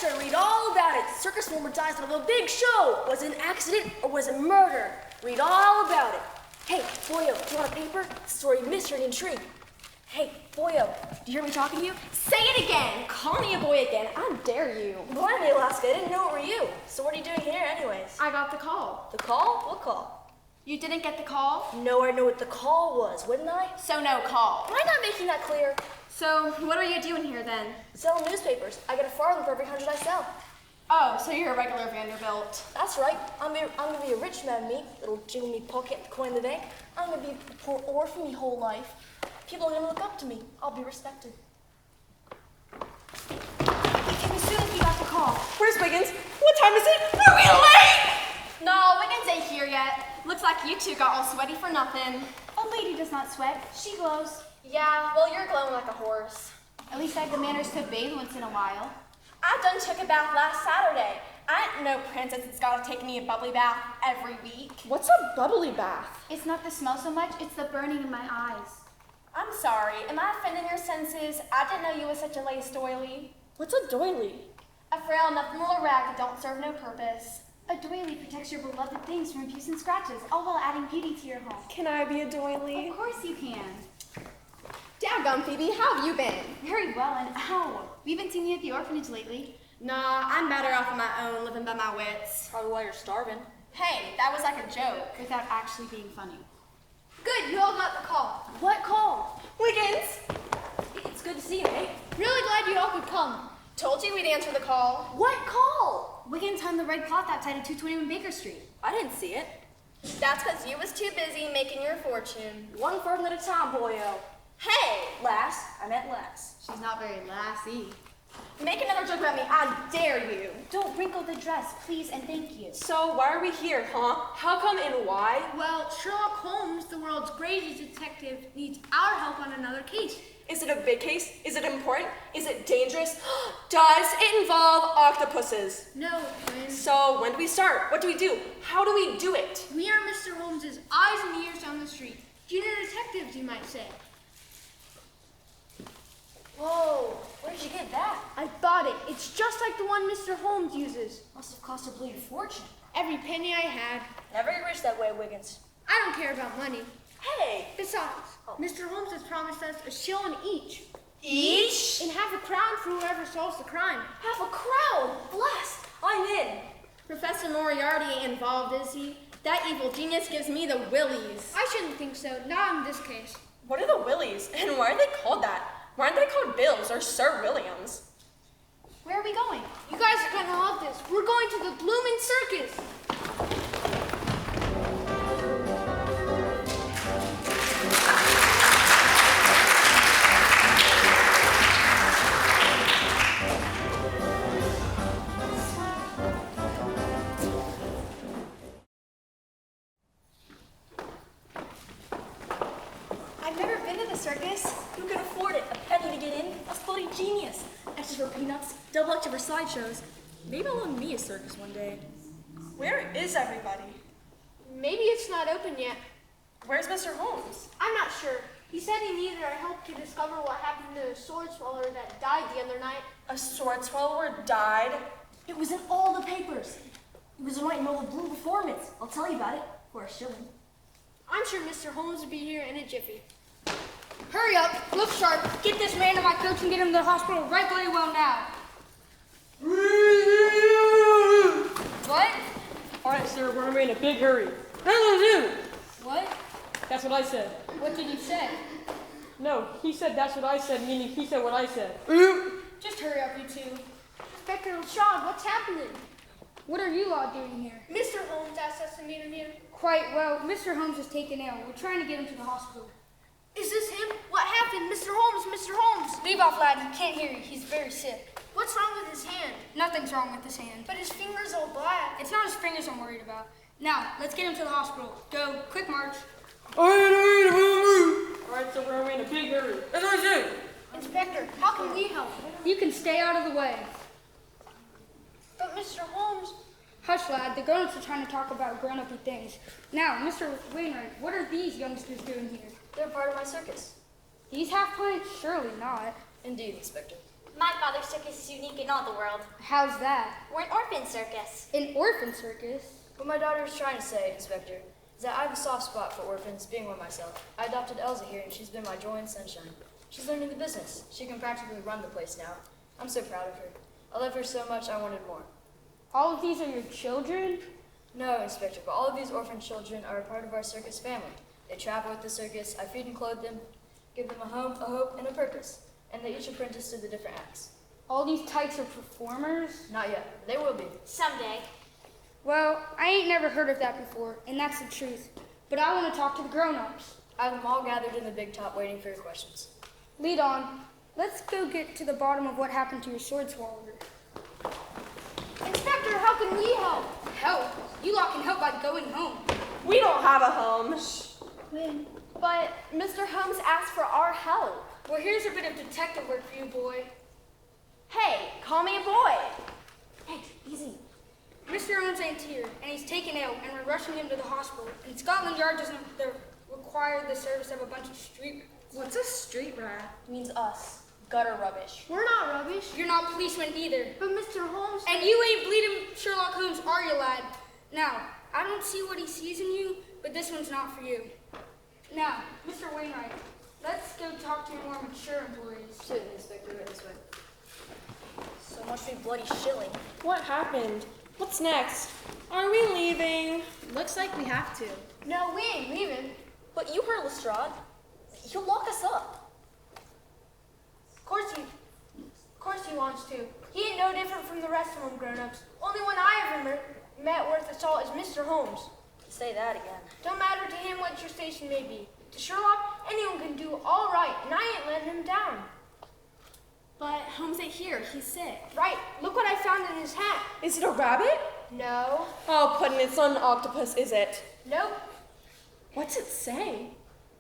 extra, read all about it. Circus performer dies out of a big show. Was it an accident or was it murder? Read all about it. Hey, Boyo, do you want a paper? Story, mystery, intrigue. Hey, Boyo, do you hear me talking to you? Say it again. Call me a boy again. I dare you. Blimey, Alaska, I didn't know it were you. So what are you doing here anyways? I got the call. The call? What call? You didn't get the call? No, I know what the call was, wouldn't I? So no call. Am I not making that clear? So what are you doing here then? Selling newspapers. I get a farthing for every 100 I sell. Oh, so you're a regular Vanderbilt. That's right. I'm gonna be a rich man, me. Little jiggle me pocket, coin in the bank. I'm gonna be a poor orphan me whole life. People are gonna look up to me. I'll be respected. He came as soon as we got the call. Where's Wiggins? What time is it? Are we late? No, Wiggins ain't here yet. Looks like you two got all sweaty for nothing. A lady does not sweat. She glows. Yeah, well, you're glowing like a horse. At least I have the manners to bathe once in a while. I done took a bath last Saturday. I ain't no princess that's gotta take me a bubbly bath every week. What's a bubbly bath? It's not the smell so much, it's the burning in my eyes. I'm sorry, am I offending your senses? I didn't know you was such a lace doily. What's a doily? A frail, nothing little rag that don't serve no purpose. A doily protects your beloved things from abuse and scratches, all while adding beauty to your home. Can I be a doily? Of course you can. Daggum, Phoebe, how have you been? Very well, and ow! We haven't seen you at the orphanage lately. Nah, I'm better off on my own, living by my wits. Probably why you're starving. Hey, that was like a joke. Without actually being funny. Good, you all got the call. What call? Wiggins! It's good to see you, eh? Really glad you all could come. Told you we'd answer the call. What call? Wiggins hung the red cloth outside of 221 Baker Street. I didn't see it. That's because you was too busy making your fortune. One farthing at a time, Boyo. Hey, Lass, I meant lass. She's not very lassie. make another joke about me, I dare you. Don't wrinkle the dress, please and thank you. So why are we here, huh? How come and why? Well, Sherlock Holmes, the world's greatest detective, needs our help on another case. Is it a big case? Is it important? Is it dangerous? Does it involve octopuses? No, Quinn. So when do we start? What do we do? How do we do it? We are Mr. Holmes's eyes and ears down the street. Junior detectives, you might say. Whoa, where did you get that? I bought it. It's just like the one Mr. Holmes uses. Must have cost a bleeding fortune. Every penny I had. Never get rich that way, Wiggins. I don't care about money. Hey! Besides, Mr. Holmes has promised us a shilling each. Each? And half a crown for whoever solves the crime. Half a crown! Blast! I'm in. Professor Moriarty ain't involved, is he? That evil genius gives me the willies. I shouldn't think so, not in this case. What are the Willies? And why are they called that? Why aren't they called Bills or Sir Williams? Where are we going? You guys are gonna love this. We're going to the Bloomin' Circus. I've never been to the circus. Who can afford it? A penny to get in? That's bloody genius. Extras for peanuts, double extra for slideshows. Maybe I'll own me a circus one day. Where is everybody? Maybe it's not open yet. Where's Mr. Holmes? I'm not sure. He said he needed our help to discover what happened to the sword swallower that died the other night. A sword swallower died? It was in all the papers. It was right in all the blue performance. I'll tell you about it for a shilling. I'm sure Mr. Holmes will be here in a jiffy. Hurry up, look sharp, get this man to my coach and get him to the hospital right bloody well now. What? All right, sir, we're in a big hurry. No. What? That's what I said. What did you say? No, he said that's what I said, meaning he said what I said. Just hurry up, you two. Inspector Rashad, what's happening? What are you all doing here? Mr. Holmes asked us to meet him here. Quite well, Mr. Holmes is taken ill. We're trying to get him to the hospital. Is this him? What happened? Mr. Holmes, Mr. Holmes! Leave off, lad. He can't hear you. He's very sick. What's wrong with his hand? Nothing's wrong with his hand. But his finger's all black. It's not his fingers I'm worried about. Now, let's get him to the hospital. Go, quick march. All right, so we're in a big hurry. That's what I said. Inspector, how can we help? You can stay out of the way. But Mr. Holmes... Hush, lad. The grown-ups are trying to talk about grown-up things. Now, Mr. Wainwright, what are these youngsters doing here? They're part of my circus. These half-pints? Surely not. Indeed, Inspector. My father's circus is unique in all the world. How's that? We're an orphan circus. An orphan circus? What my daughter is trying to say, Inspector, is that I have a soft spot for orphans, being one myself. I adopted Elsa here, and she's been my joy and sunshine. She's learning the business. She can practically run the place now. I'm so proud of her. I love her so much, I wanted more. All of these are your children? No, Inspector, but all of these orphan children are a part of our circus family. They travel with the circus, I feed and clothe them, give them a home, a hope, and a purpose. And they each apprentice to the different acts. All these types of performers? Not yet, but they will be. Someday. Well, I ain't never heard of that before, and that's the truth. But I want to talk to the grown-ups. I have them all gathered in the big top waiting for your questions. Lead on. Let's go get to the bottom of what happened to your sword swallower. Inspector, how can we help? Help? You lot can help by going home. We don't have a home. But Mr. Holmes asked for our help. Well, here's a bit of detective work for you, boy. Hey, call me a boy. Hey, easy. Mr. Owens ain't here, and he's taken ill, and we're rushing him to the hospital. And Scotland Yard doesn't require the service of a bunch of street. What's a street rat? It means us. Gutter rubbish. We're not rubbish. You're not policemen either. But Mr. Holmes... And you ain't bleeding Sherlock Holmes, are you, lad? Now, I don't see what he sees in you, but this one's not for you. Now, Mr. Wainwright, let's go talk to your more mature employees. Sit, Inspector, right this way. So much for bloody shilling. What happened? What's next? Are we leaving? Looks like we have to. No, we ain't leaving. But you heard Lestrade. He'll lock us up. Of course he wants to. He ain't no different from the rest of them grown-ups. Only one I ever met worth a salt is Mr. Holmes. Say that again. Don't matter to him what your station may be. To Sherlock, anyone can do all right, and I ain't letting him down. But Holmes ain't here. He's sick. Right, look what I found in his hat. Is it a rabbit? No. Oh, Puddin', it's not an octopus, is it? Nope. What's it say?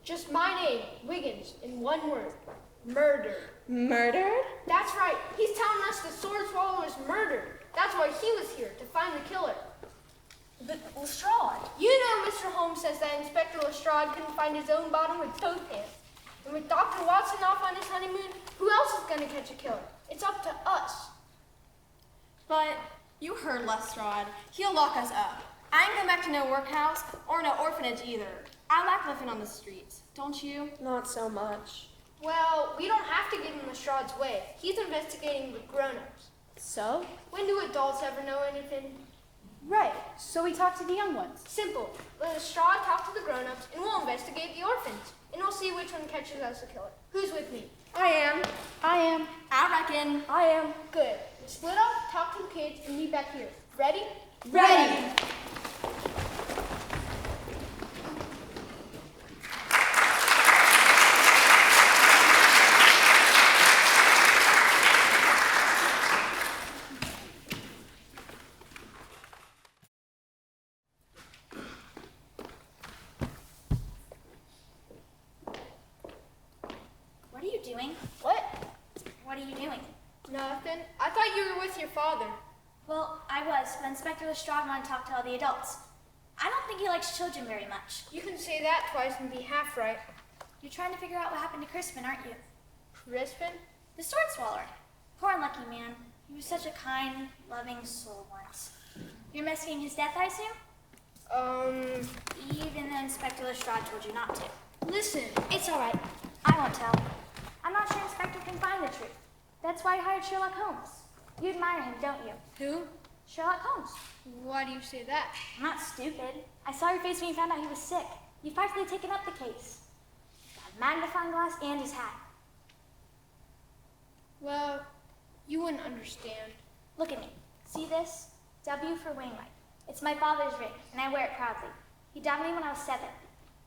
Just my name, Wiggins, in one word. Murder. Murdered? That's right. He's telling us the sword swallower is murdered. That's why he was here, to find the killer. But Lestrade. You know Mr. Holmes says that Inspector Lestrade couldn't find his own bottom with both hands. And with Dr. Watson off on his honeymoon, who else is going to catch a killer? It's up to us. But you heard Lestrade. He'll lock us up. I ain't going back to no workhouse or no orphanage either. I like living on the streets. Don't you? Not so much. Well, we don't have to get in Lestrade's way. He's investigating with grown-ups. So? When do adults ever know anything? Right. So we talk to the young ones. Simple. Let Lestrade talk to the grown-ups, and we'll investigate the orphans. And we'll see which one catches us the killer. Who's with me? I am. I am. I reckon. I am. Good. Split up, talk to the kids, and meet back here. Ready? Ready. What are you doing? What? What are you doing? Nothing. I thought you were with your father. Well, I was, but Inspector Lestrade wanted to talk to all the adults. I don't think he likes children very much. You can say that twice and be half right. You're trying to figure out what happened to Crispin, aren't you? Crispin? The sword swallower. Poor unlucky man. He was such a kind, loving soul once. You're investigating his death, I assume? Even though Inspector Lestrade told you not to. Listen. It's all right. I won't tell. I'm not sure Inspector can find the truth. That's why I hired Sherlock Holmes. You admire him, don't you? Who? Sherlock Holmes. Why do you say that? I'm not stupid. I saw your face when you found out he was sick. You've practically taken up the case. Got a magnifying glass and his hat. Well, you wouldn't understand. Look at me. See this? W for Wainwright. It's my father's ring, and I wear it proudly. He died me when I was 7.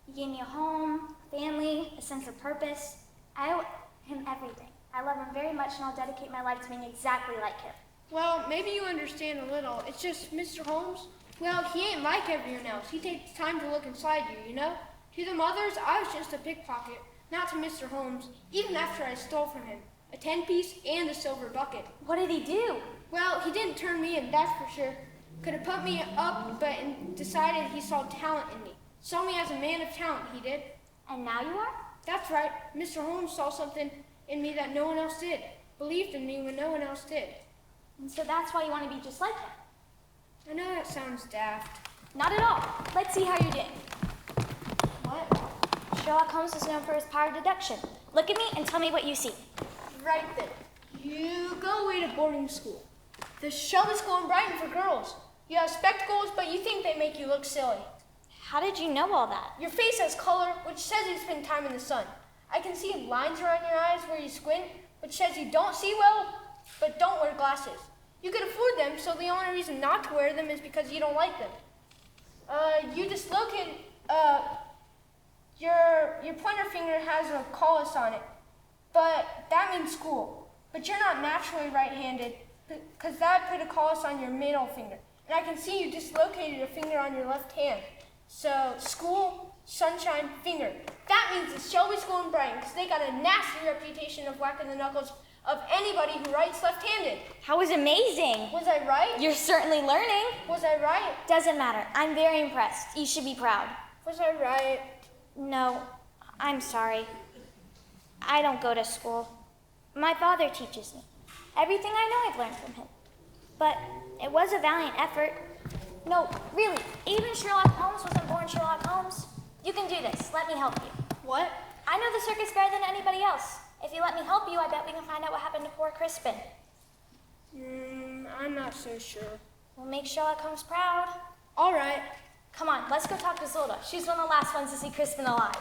He gave me a home, a family, a sense of purpose. I owe him everything. I love him very much, and I'll dedicate my life to being exactly like him. Well, maybe you understand a little. It's just Mr. Holmes, well, he ain't like everyone else. He takes time to look inside you, you know? To the mothers, I was just a pickpocket. Not to Mr. Holmes, even after I stole from him. A 10-piece and a silver bucket. What did he do? Well, he didn't turn me in, that's for sure. Could have put me up, but decided he saw talent in me. Saw me as a man of talent, he did. And now you are? That's right. Mr. Holmes saw something in me that no one else did. believed in me when no one else did. And so that's why you want to be just like him. I know that sounds daft. Not at all. Let's see how you're doing. What? Sherlock Holmes is known for his power of deduction. Look at me and tell me what you see. Right there. You go away to boarding school. The Shelby School in Brighton for girls. You have spectacles, but you think they make you look silly. How did you know all that? Your face has color, which says you spend time in the sun. I can see lines around your eyes where you squint, which says you don't see well, but don't wear glasses. You could afford them, so the only reason not to wear them is because you don't like them. You dislocate, your pointer finger has a callus on it, but that means school. But you're not naturally right-handed, because that put a callus on your middle finger. And I can see you dislocated a finger on your left hand. So, school, sunshine, finger. That means it's Shelby School in Brighton, because they got a nasty reputation of whacking the knuckles of anybody who writes left-handed. That was amazing. Was I right? You're certainly learning. Was I right? Doesn't matter. I'm very impressed. You should be proud. Was I right? No, I'm sorry. I don't go to school. My father teaches me. Everything I know I've learned from him. But it was a valiant effort. No, really, even Sherlock Holmes wasn't born Sherlock Holmes. You can do this. Let me help you. What? I know the circus better than anybody else. If you let me help you, I bet we can find out what happened to poor Crispin. I'm not so sure. We'll make Sherlock Holmes proud. All right. Come on, let's go talk to Zilda. She's one of the last ones to see Crispin alive.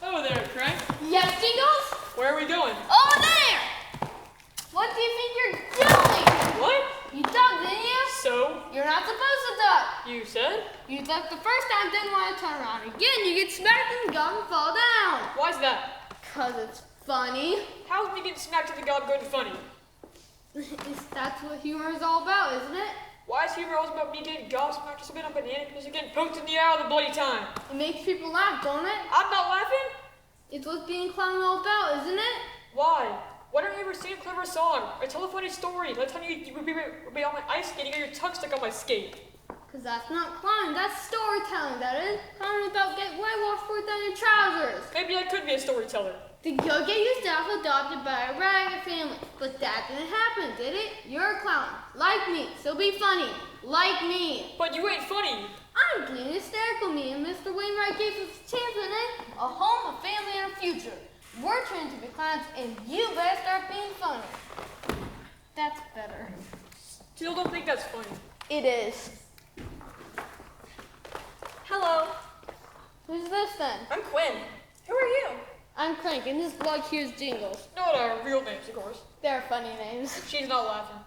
Oh there, Frank. Yes, Jingles? Where are we going? Over there! What do you think you're doing? What? You ducked, didn't you? So, You're not supposed to duck. you said? You ducked the first time, didn't want to turn around. Again, you get smacked and gum and fall down. Why's that? 'Cause it's funny. How's me getting smacked in the gob good and funny? That's what humor is all about, isn't it? Why is humor always about me getting gobsmacked or something on banana because getting poked in the eye all the bloody time? It makes people laugh, don't it? I'm not laughing? It's what being a clown all about, isn't it? Why? Why don't you ever sing a clever song or tell a funny story? Like time you would be on my ice skating and your tongue stuck on my skate. 'Cause that's not clowning, that's storytelling, that is. Clowning about getting whitewashed for down your trousers. Maybe I could be a storyteller. To go get yourself adopted by a ragged family. But that didn't happen, did it? You're a clown. Like me, so be funny. Like me. But you ain't funny. I'm being hysterical, me and Mr. Wainwright gave us a chance in it. A home, a family, and a future. We're trying to be clowns, and you better start being funny. That's better. Still don't think that's funny. It is. Hello, Who's this then? I'm Quinn. Who are you? I'm Crank, and this blog here's Jingles. Not our real names, of course. They're funny names. She's not laughing.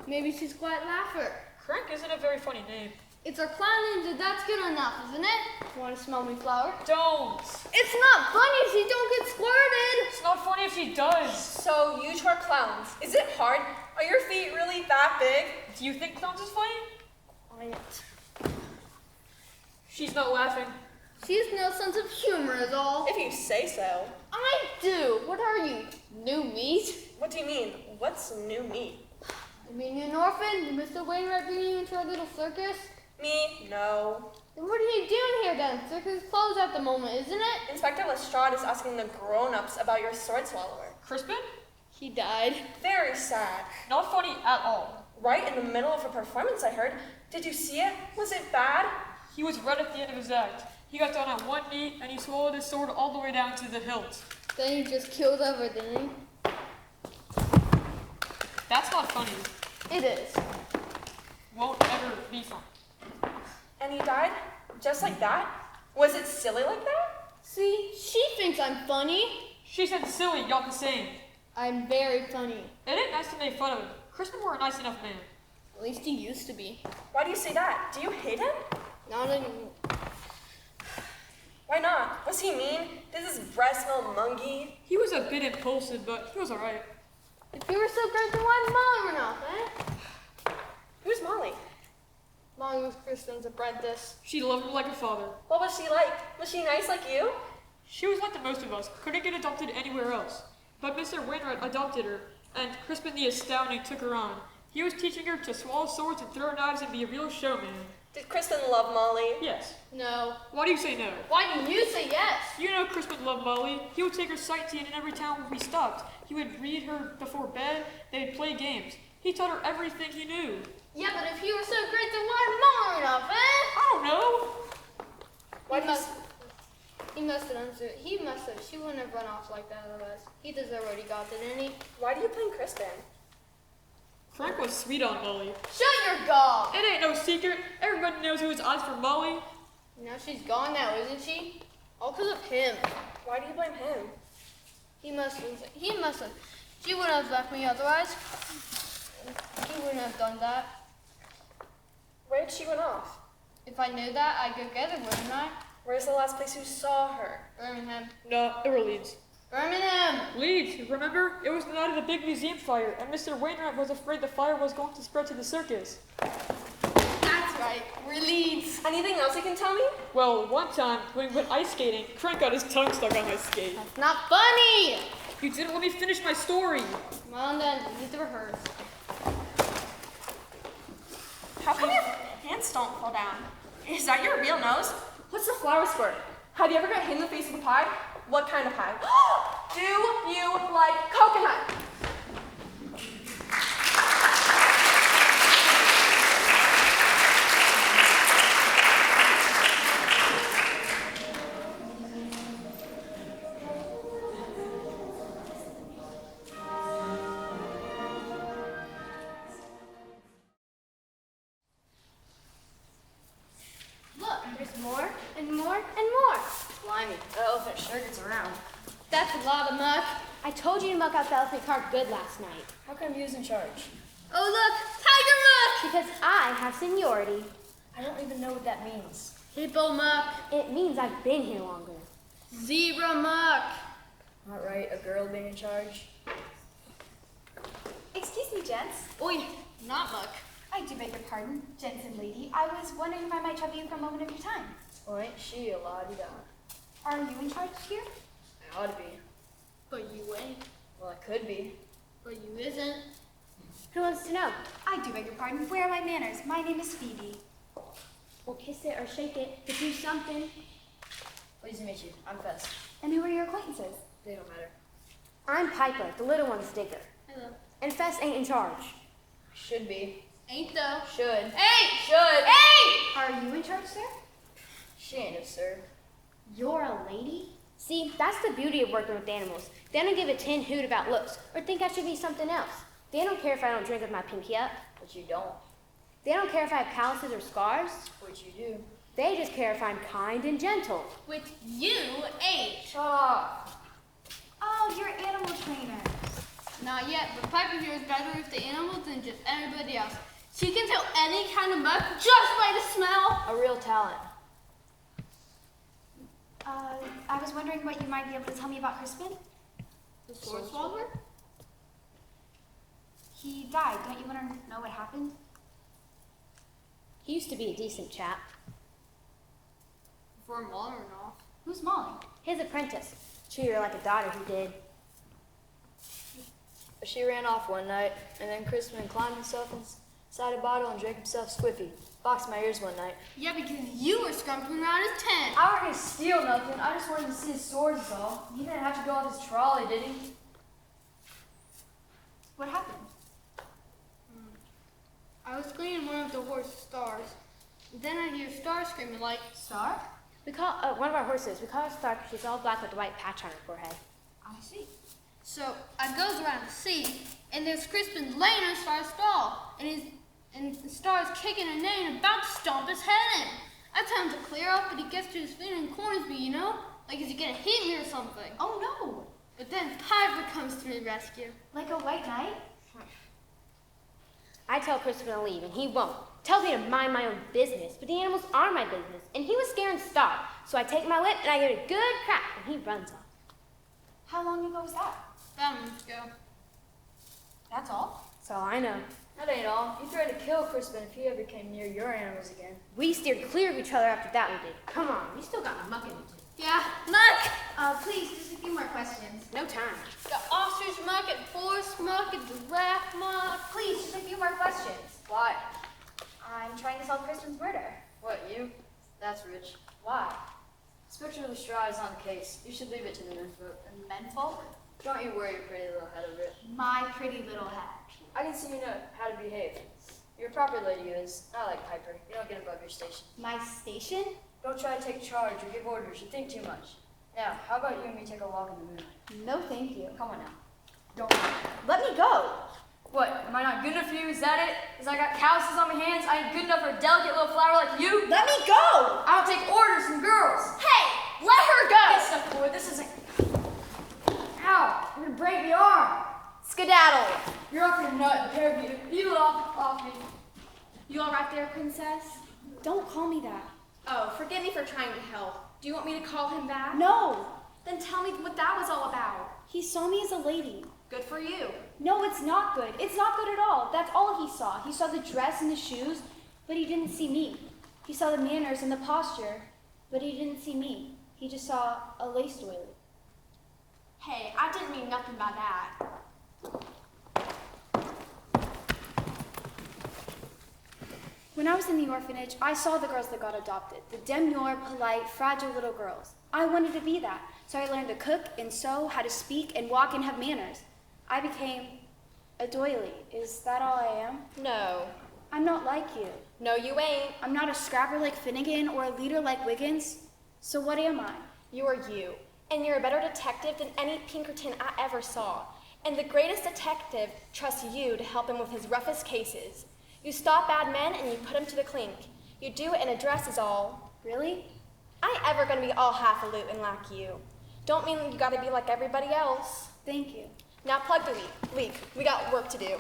Maybe she's quite a laugher. Crank isn't a very funny name. It's our clown names, and that's good enough, isn't it? Want to smell me flower? Don't. It's not funny if she don't get squirted. It's not funny if she does. So you two are clowns. Is it hard? Are your feet really that big? Do you think clowns is funny? Quiet. She's not laughing. She has no sense of humor is all. If you say so. I do. What are you? New meat? What do you mean? What's new meat? You mean you're an orphan? Did Mr. Wainwright bring you into our little circus? Me? No. Then what are you doing here then? Circus is closed at the moment, isn't it? Inspector Lestrade is asking the grown-ups about your sword swallower. Crispin? He died. Very sad. Not funny at all. Right in the middle of a performance, I heard. Did you see it? Was it bad? He was right at the end of his act. He got down on one knee and he swallowed his sword all the way down to the hilt. Then he just killed everything. That's not funny. It is. Won't ever be fun. And he died? Just like that? Was it silly like that? See, she thinks I'm funny. She said silly, y'all the same. I'm very funny. It ain't nice to make fun of him. Crispin were a nice enough man. At least he used to be. Why do you say that? Do you hate him? Not anymore. Why not? Was he mean? Does his breath smell mungy? He was a bit impulsive, but he was alright. If you were so great, then why did Molly run off, eh? Who's Molly? Molly was Kristen's apprentice. She loved him like a father. What was she like? Was she nice like you? She was like the most of us, couldn't get adopted anywhere else. But Mr. Wainwright adopted her, and Crispin the Astounding took her on. He was teaching her to swallow swords and throw knives and be a real showman. Did Crispin love Molly? Yes. No. Why do you say no? Why do you say yes? You know Crispin loved Molly. He would take her sightseeing in every town where we stopped. He would read her before bed. They'd play games. He taught her everything he knew. Yeah, but if he was so great, then why Molly enough, eh? I don't know. He must have. She wouldn't have run off like that otherwise. He deserved what he got, didn't he? Why do you blame Crispin? Frank was sweet on Molly. Shut your gob! It ain't no secret. Everybody knows who was eyes for Molly. Now she's gone now, isn't she? All because of him. Why do you blame him? He must have. She wouldn't have left me otherwise. He wouldn't have done that. Where did she went off? If I knew that, I'd go get her, wouldn't I? Where's the last place you saw her? Birmingham. No, it were Leeds. Birmingham! Leeds, remember? It was the night of the big museum fire, and Mr. Wainwright was afraid the fire was going to spread to the circus. That's right. We're Leeds. Anything else you can tell me? Well, one time, when we went ice skating, Frank got his tongue stuck on my skate. That's not funny! You didn't let me finish my story. Come on then, we need to rehearse. How come your pants don't fall down? Is that your real nose? What's the flower squirt? Have you ever got hit in the face with a pie? What kind of pie? Do you like coconut? Look, there's more and more and more. Blimey, that elephant sure gets around. That's a lot of muck. I told you to muck out the elephant cart good last night. How come he was in charge? Oh look, tiger muck! Because I have seniority. I don't even know what that means. Hippo muck. It means I've been here longer. Zebra muck. Not right, a girl being in charge. Excuse me, gents. Oi, not muck. I do beg your pardon, gents and lady. I was wondering if I might trouble you for a moment of your time. Well, ain't she a la-di-da? Are you in charge here? I ought to be. But you ain't. Well, I could be. But you isn't. Who wants to know? I do beg your pardon. Where are my manners? My name is Phoebe. Well, kiss it or shake it, but do something. Pleased to meet you. I'm Fess. And who are your acquaintances? They don't matter. I'm Piper, the little one's digger. Hello. And Fess ain't in charge. Should be. Ain't though. Should. Hey! Should. Hey! Are you in charge, sir? She ain't a sir. You're a lady? See, that's the beauty of working with animals. They don't give a tin hoot about looks or think I should be something else. They don't care if I don't drink with my pinky up. But you don't. They don't care if I have calluses or scars. Which you do. They just care if I'm kind and gentle. Which you ain't. Shut up. Oh, you're animal trainers. Not yet, but Piper here is better with the animals than just everybody else. She can tell any kind of muck just by the smell. A real talent. I was wondering what you might be able to tell me about Crispin. The sword swallower? He died. Don't you want to know what happened? He used to be a decent chap. For Molly or not. Who's Molly? His apprentice. Treated her like a daughter, he did. She ran off one night, and then Crispin climbed himself inside a bottle and drank himself squiffy. Boxed my ears one night. Yeah, because you were scrumping around his tent. I wasn't gonna steal nothing. I just wanted to see his swords, is all. He didn't have to go on his trolley, did he? What happened? I was cleaning one of the horse's stars. Then I hear Star screaming like, Star? We call one of our horses. We call her Star because she's all black with a white patch on her forehead. I see. So I goes around to see, and there's Crispin laying on Star's stall, and Star's kicking and neighing, about to stomp his head in. I tell him to clear up, but he gets to his feet and corners me, you know? Like is he gonna hit me or something? Oh no! But then Piper comes to the rescue. Like a white knight? I tell Crispin to leave, and he won't. Tells me to mind my own business, but the animals are my business, and he was scaring Star. So I take my whip and I give it a good crack, and he runs off. How long ago was that? About a month ago. That's all? That's all I know. That ain't all. You threatened to kill Crispin if he ever came near your animals again. We steered clear of each other after that we did. Come on, we still got muck in it. Yeah, muck! Please, just a few more questions. No time. The officer ostrich market, forest market, giraffe market. Please, just a few more questions. Why? I'm trying to solve Kristen's murder. What, you? That's rich. Why? Inspector Lestrade is on the case. You should leave it to the menfolk. The menfolk? Don't you worry your pretty little head over it. My pretty little head. I can see you know how to behave. You're a proper lady, you is. Not like Piper. You don't get above your station. My station? Don't try to take charge or give orders. You think too much. Now, how about you and me take a walk in the moonlight? No, thank you. Come on now. Don't. Let me go. What? Am I not good enough for you? Is that it? Because I got calluses on my hands? I ain't good enough for a delicate little flower like you? Let me go. I don't take orders from girls. Hey, let her go! Get stuff, boy. This isn't. Ow! You're gonna break the arm. Skedaddle. You're off your nut, pair of you. You off me. You all right there, princess? Don't call me that. Oh, forgive me for trying to help. Do you want me to call him back? No. Then tell me what that was all about. He saw me as a lady. Good for you. No, it's not good. It's not good at all. That's all he saw. He saw the dress and the shoes, but he didn't see me. He saw the manners and the posture, but he didn't see me. He just saw a lace doily. Hey, I didn't mean nothing by that. When I was in the orphanage, I saw the girls that got adopted, the demure, polite, fragile little girls. I wanted to be that, so I learned to cook and sew, how to speak and walk and have manners. I became a doily. Is that all I am? No. I'm not like you. No, you ain't. I'm not a scrapper like Finnegan or a leader like Wiggins. So what am I? You are you. And you're a better detective than any Pinkerton I ever saw. And the greatest detective trusts you to help him with his roughest cases. You stop bad men and you put them to the clink. You do it in a dress is all. Really? I ain't ever gonna be all highfalutin like you. Don't mean you gotta be like everybody else. Thank you. Now plug the leak. We got work to do.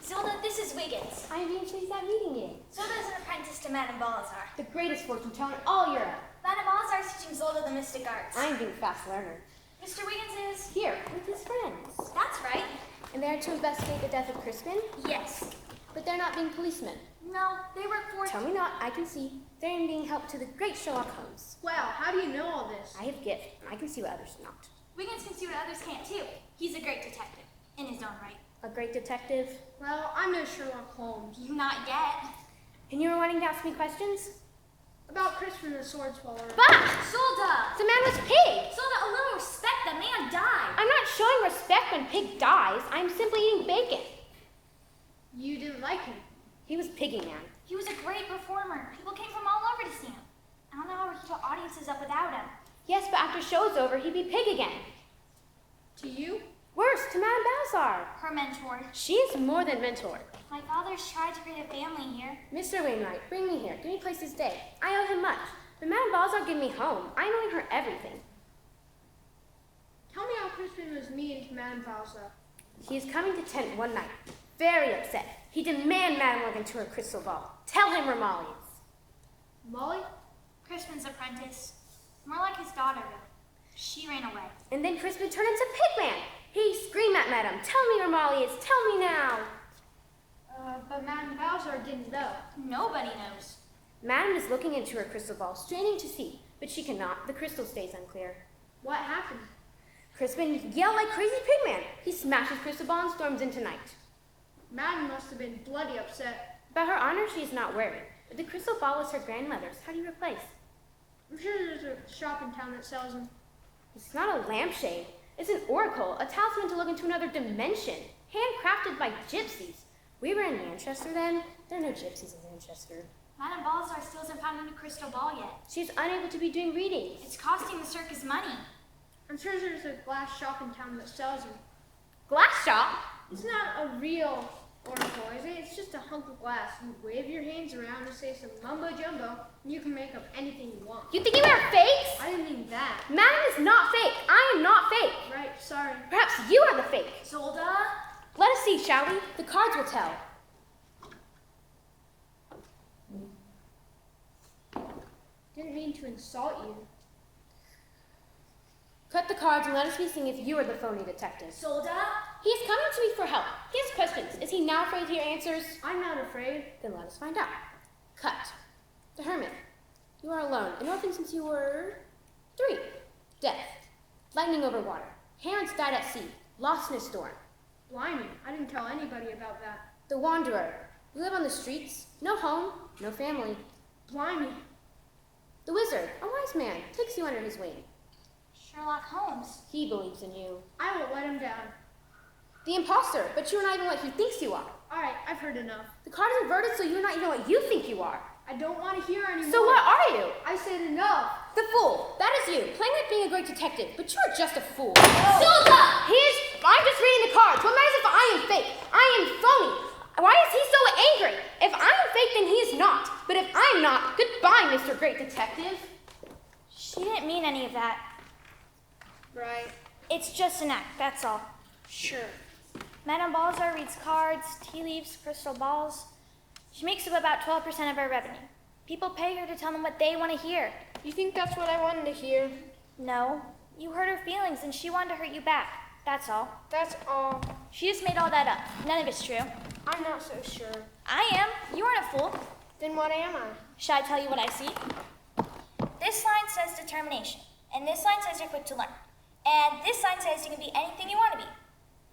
Zilda, this is Wiggins. I'm being pleased at meeting you. Zilda is an apprentice to Madame Balazar. The greatest fortune teller in all Europe. Madame Balazar is teaching Zilda the mystic arts. I'm being a fast learner. Mr. Wiggins is... Here, with his friends. That's right. And they're to investigate the death of Crispin? Yes. But they're not being policemen. No, they work for... Tell me not, I can see. They're in being helped to the great Sherlock Holmes. Wow, how do you know all this? I have gift. I can see what others not. Wiggins can see what others can't too. He's a great detective, in his own right. A great detective. Well, I'm no Sherlock Holmes. Not yet. And you were wanting to ask me questions? About Crispin the sword swallower. Bah! Zilda! The man was Pig! Zilda, a little respect. The man died. I'm not showing respect when Pig dies. I'm simply eating bacon. You didn't like him. He was Piggy Man. He was a great performer. People came from all over to see him. I don't know how he'd fill audiences up without him. Yes, but after show's over, he'd be Pig again. To you? Worse, to Madame Balthazar. Her mentor. She is more than mentor. My father's tried to create a family here. Mr. Wainwright, bring me here. Give me place this day. I owe him much. But Madame Balthazar gave me home. I'm owing her everything. Tell me how Crispin was mean to Madame Valsa. He is coming to tent one night. Very upset. He demand Madame look into her crystal ball. Tell him where Molly is. Molly? Crispin's apprentice. More like his daughter, though. She ran away. And then Crispin turned into Pigman. He screamed at Madame, tell me where Molly is. Tell me now. But Madame Valsa didn't know. Nobody knows. Madame is looking into her crystal ball, straining to see, but she cannot. The crystal stays unclear. What happened? Crispin yelled like crazy Pigman. He smashed his crystal ball and storms into night. Madame must have been bloody upset. About her honor, she is not worried. But the crystal ball was her grandmother's. How do you replace? I'm sure there's a shop in town that sells them. It's not a lampshade. It's an oracle, a talisman to look into another dimension, handcrafted by gypsies. We were in Manchester then. There are no gypsies in Manchester. Madame Balzar still hasn't found a new crystal ball yet. She's unable to be doing readings. It's costing the circus money. I'm sure there's a glass shop in town that sells them. Glass shop? It's not a real oracle, is it? It's just a hunk of glass. You wave your hands around and say some mumbo jumbo, and you can make up anything you want. You think we are fakes? I didn't mean that. Madame is not fake. I am not fake. Right, sorry. Perhaps you are the fake. Zolda? Let us see, shall we? The cards will tell. Didn't mean to insult you. Cut the cards and let us be seeing if you are the phony detective. Soldier? He's coming to me for help. He has questions. Is he now afraid to hear answers? I'm not afraid. Then let us find out. Cut. The hermit. You are alone. An orphan since you were 3. Death. Lightning over water. Parents died at sea. Lost in a storm. Blimey, I didn't tell anybody about that. The wanderer. You live on the streets. No home. No family. Blimey. The wizard. A wise man. Takes you under his wing. Sherlock Holmes. He believes in you. I won't let him down. The imposter. But you're not even what he thinks you are. All right, I've heard enough. The card is inverted so you're not even what you think you are. I don't want to hear anymore. So what are you? I said enough. The fool. That is you. Playing like being a great detective, but you're just a fool. Silva! I'm just reading the cards. What matters if I am fake? I am phony. Why is he so angry? If I am fake, then he is not. But if I'm not, goodbye, Mr. Great Detective. She didn't mean any of that. Right. It's just an act, that's all. Sure. Madame Balzar reads cards, tea leaves, crystal balls. She makes up about 12% of her revenue. People pay her to tell them what they want to hear. You think that's what I wanted to hear? No, you hurt her feelings and she wanted to hurt you back. That's all. That's all. She just made all that up. None of it's true. I'm not so sure. I am. You aren't a fool. Then what am I? Shall I tell you what I see? This line says determination, and this line says you're quick to learn, and this line says you can be anything you want to be.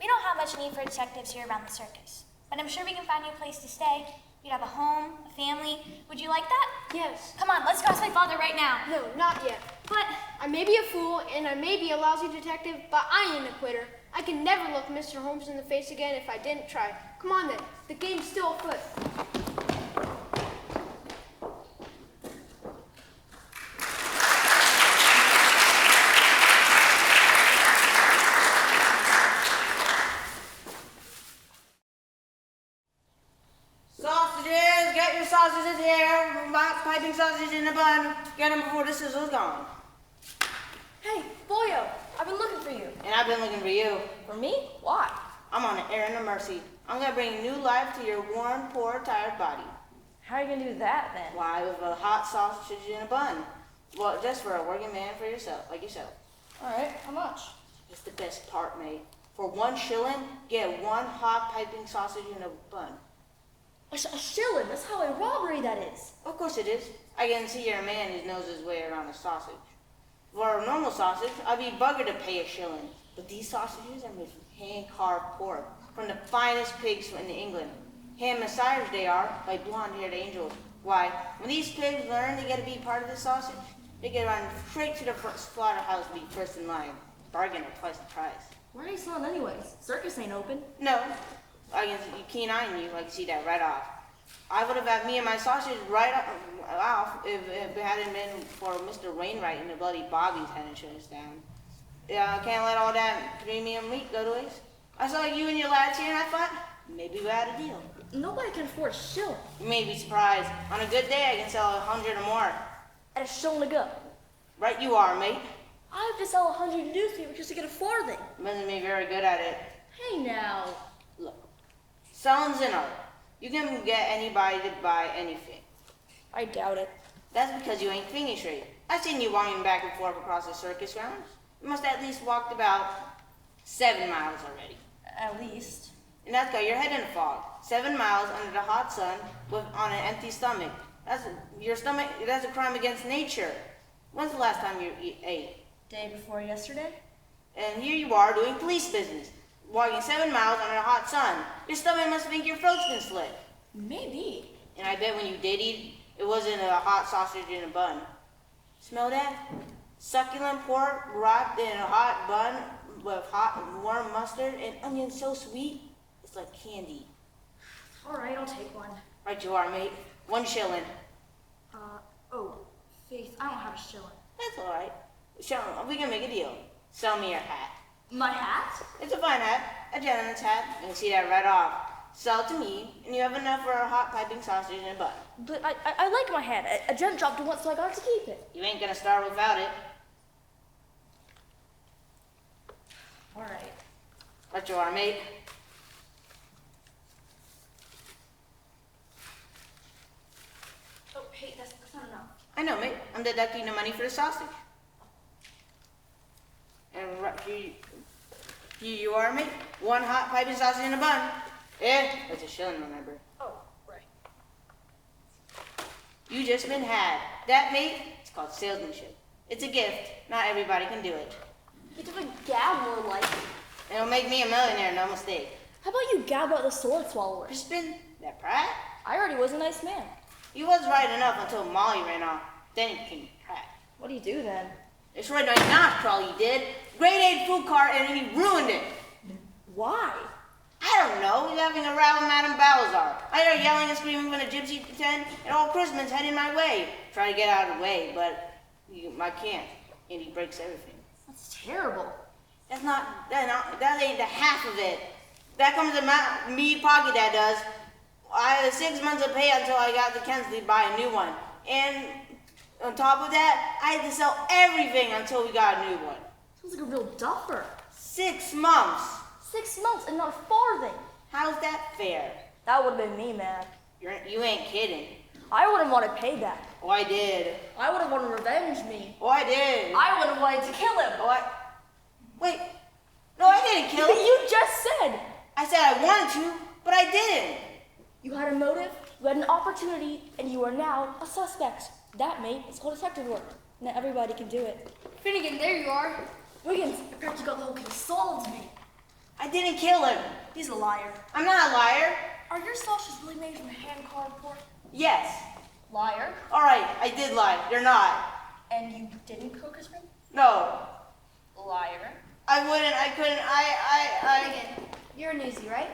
We don't have much need for detectives here around the circus, but I'm sure we can find you a place to stay. You'd have a home, a family. Would you like that? Yes. Come on, let's go ask my father right now. No, not yet. But I may be a fool, and I may be a lousy detective, but I ain't a quitter. I can never look Mr. Holmes in the face again if I didn't try. Come on then, the game's still afoot. Sausages, get your sausages here. Piping sausage in a bun. Get them before the sizzle's gone. Hey, Boyo, I've been looking for you. And I've been looking for you. For me? Why? I'm on an errand of mercy. I'm gonna bring new life to your worn, poor, tired body. How are you gonna do that then? Why, with a hot sausage in a bun. Well, just for a working man for yourself, like yourself. Alright, how much? It's the best part, mate. For 1 shilling, get 1 hot piping sausage in a bun. A shilling? That's highway robbery, that is. Of course it is. I can see you're a man who knows his way around a sausage. For a normal sausage, I'd be buggered to pay a shilling. But these sausages are made from hand-carved pork, from the finest pigs in England. Hand-massaged they are, by blonde-haired angels. Why, when these pigs learn they get to be part of the sausage, they get run straight to the slaughterhouse to be first in line. Bargain at twice the price. Why are you selling anyways? Circus ain't open. No, I can see keen-eyeing you, I can see that right off. I would have had me and my sausage right off if it hadn't been for Mr. Wainwright and the bloody Bobbies hadn't shut us down. Yeah, I can't let all that premium meat go to waste. I saw you and your lads here and I thought, maybe we had a deal. Nobody can afford a shilling. You may be surprised. On a good day, I can sell 100 or more. At a shilling to go. Right you are, mate. I have to sell 100 newspapers just to get a farthing. Doesn't me very good at it. Hey now. Look, selling's an art. You can get anybody to buy anything. I doubt it. That's because you ain't thinking straight. I've seen you walking back and forth across the circus grounds. You must have at least walked about 7 miles already. At least. And that's got your head in a fog. 7 miles under the hot sun on an empty stomach. That's a crime against nature. When's the last time you ate? Day before yesterday? And here you are doing police business, walking 7 miles under the hot sun. Your stomach must think your throat's been slit. Maybe. And I bet when you did eat, it wasn't a hot sausage in a bun. Smell that? Succulent pork wrapped in a hot bun with hot warm mustard and onions so sweet, it's like candy. Alright, I'll take one. Right you are, mate. 1 shilling. Faith, I don't have a shilling. That's all right. We can make a deal. Sell me your hat. My hat? It's a fine hat, a gentleman's hat. You can see that right off. Sell it to me, and you have enough for a hot piping sausage and a bun. But I like my hat. A gent dropped it once, so I got to keep it. You ain't gonna starve without it. Alright. Right you are, mate. Oh, hey, that's not enough. I know, mate. I'm deducting the money for the sausage. And here you are, mate. One hot piping sausage in a bun. That's a shilling, remember. Oh, right. You just been had. That, mate, it's called salesmanship. It's a gift. Not everybody can do it. You took a gab more like. It'll make me a millionaire, no mistake. How about you gab about the sword swallower? Crispin, that Pratt? I already was a nice man. He was right enough until Molly ran off. Then he became Pratt. What do you do then? It's right my nostril, he did. Grade 8 food cart, and he ruined it. Why? I don't know. He's having a row with Madame Balazar. I heard yelling and screaming from the gypsy tent, and all Crispin's heading my way. Try to get out of the way, but I can't. And he breaks everything. That's terrible. That ain't the half of it. That comes to me pocket, that does. I had 6 months of pay until I got the Kensley to buy a new one. And on top of that, I had to sell everything until we got a new one. Sounds like a real duffer. 6 months. 6 months and not a farthing. How's that fair? That would have been me, man. You ain't kidding. I wouldn't want to pay that. Oh, I did. I would have wanted to revenge me. Oh, I did. I would have wanted to kill him. Wait. No, I didn't kill him. You just said. I said I wanted to, but I didn't. You had a motive, you had an opportunity, and you are now a suspect. That, mate, is called detective work. Not everybody can do it. Finnegan, there you are. Wiggins, I bet you got the whole case solved, mate. I didn't kill him. He's a liar. I'm not a liar. Are your sausages really made from hand-carved pork? Yes. Liar. All right, I did lie. They're not. And you didn't cook his room? No. Liar. I wouldn't. I couldn't. Finnegan, you're a newsie, right?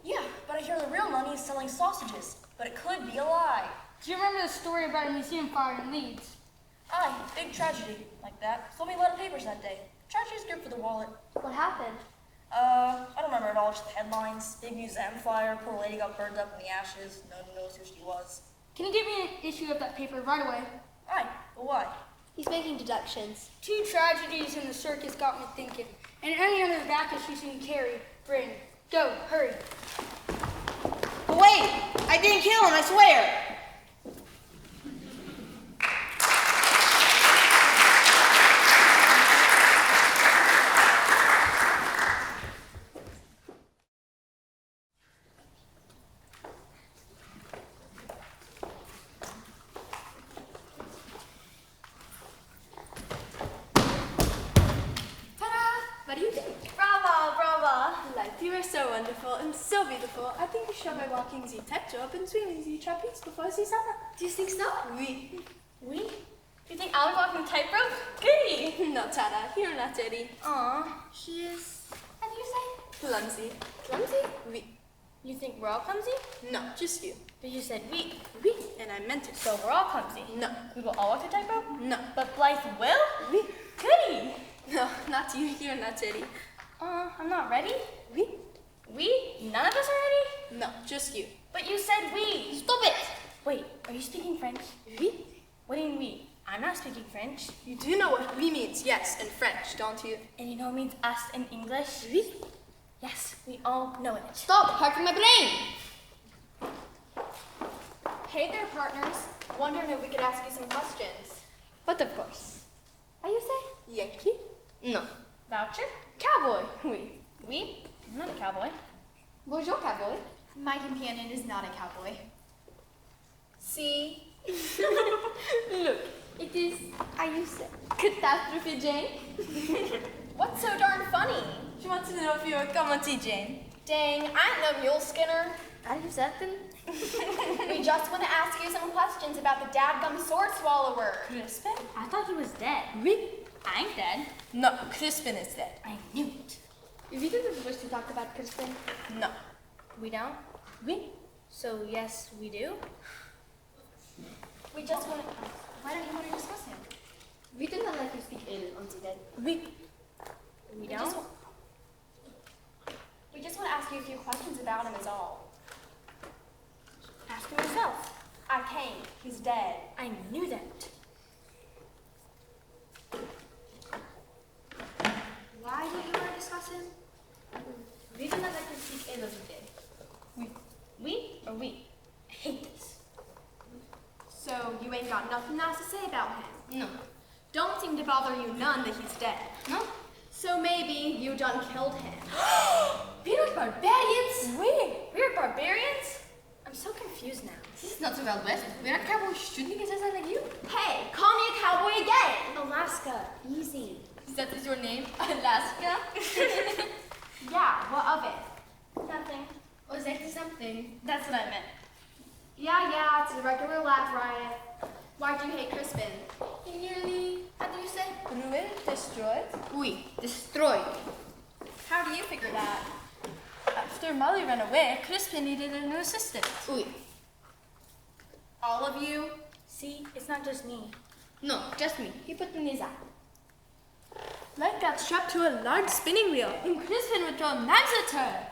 Yeah, but I hear the real money is selling sausages. But it could be a lie. Do you remember the story about a museum fire in Leeds? Aye, big tragedy. Like that. Sold me a lot of papers that day. Tragedy's good for the wallet. What happened? I don't remember at all, just the headlines. Big museum fire, poor lady got burned up in the ashes. No one knows who she was. Can you give me an issue of that paper right away? Aye, but why? He's making deductions. 2 tragedies in the circus got me thinking. And any other back issues you can carry, bring. Go, hurry. But wait, I didn't kill him. I swear. What do you think? Brava, brava! Life, you are so wonderful and so beautiful. I think you should by walking the tightrope and swimming the trapeze before the summer. Do you think so? Oui. We? You think I'll be walking the tightrope? Goody! No, Tara, you're not dirty. Aw, she is, how do you say? Clumsy. Clumsy? Oui. You think we're all clumsy? No, just you. But you said we. Oui, and I meant it. So we're all clumsy. No. We will all walk the tightrope? No. But Blythe will? Oui. Goody! No, not you. You're not dirty. I'm not ready. Oui. We? None of us are ready? No, just you. But you said we. Stop it! Wait, are you speaking French? Oui. What do you mean we? I'm not speaking French. You do know what oui means, yes, in French, don't you? And you know it means us in English? Oui. Yes, we all know it. Stop hurting my brain! Hey there, partners. Wondering if we could ask you some questions. But of course. Are you say? Yankee? No. Voucher? Cowboy? Oui. We? I'm not a cowboy. Bonjour, cowboy. My companion is not a cowboy. See? Look, it is, I use catastrophe Jane. What's so darn funny? She wants to know if you're a commenty Jane. Dang, I ain't no mule skinner. Are you certain? We just want to ask you some questions about the dadgum sword swallower. Crispin? I thought he was dead. Oui. I ain't dead. No, Crispin is dead. I knew it. We didn't wish to talk about Crispin. No. We don't? Oui. So yes, we do? We just want to... Why don't you want to discuss him? We did not let you speak ill until then. Oui. We don't? We just want to ask you a few questions about him is all. Ask him yourself. I came. He's dead. I knew that. Why do you want to discuss him? We did not let you speak ill until then. We or we? I hate this. So, you ain't got nothing nice to say about him. No. Don't seem to bother you none that he's dead. No? So maybe you done killed him. We're barbarians? We're barbarians? I'm so confused now. This is not so Wild West. We're not cowboys shooting each other like you. Hey, call me a cowboy again. Alaska, easy. Is that your name? Alaska? Yeah, what of it? Nothing. Oh, is that something? That's what I meant. Yeah, it's a regular lab riot. Why do you hate Crispin? He nearly, how do you say? Ruined? Destroyed? Oui, destroyed. How do you figure that? After Molly ran away, Crispin needed a new assistant. Oui. All of you? See, it's not just me. No, just me. He put me in his eye. Leg got strapped to a large spinning wheel, and Crispin would throw knives at her.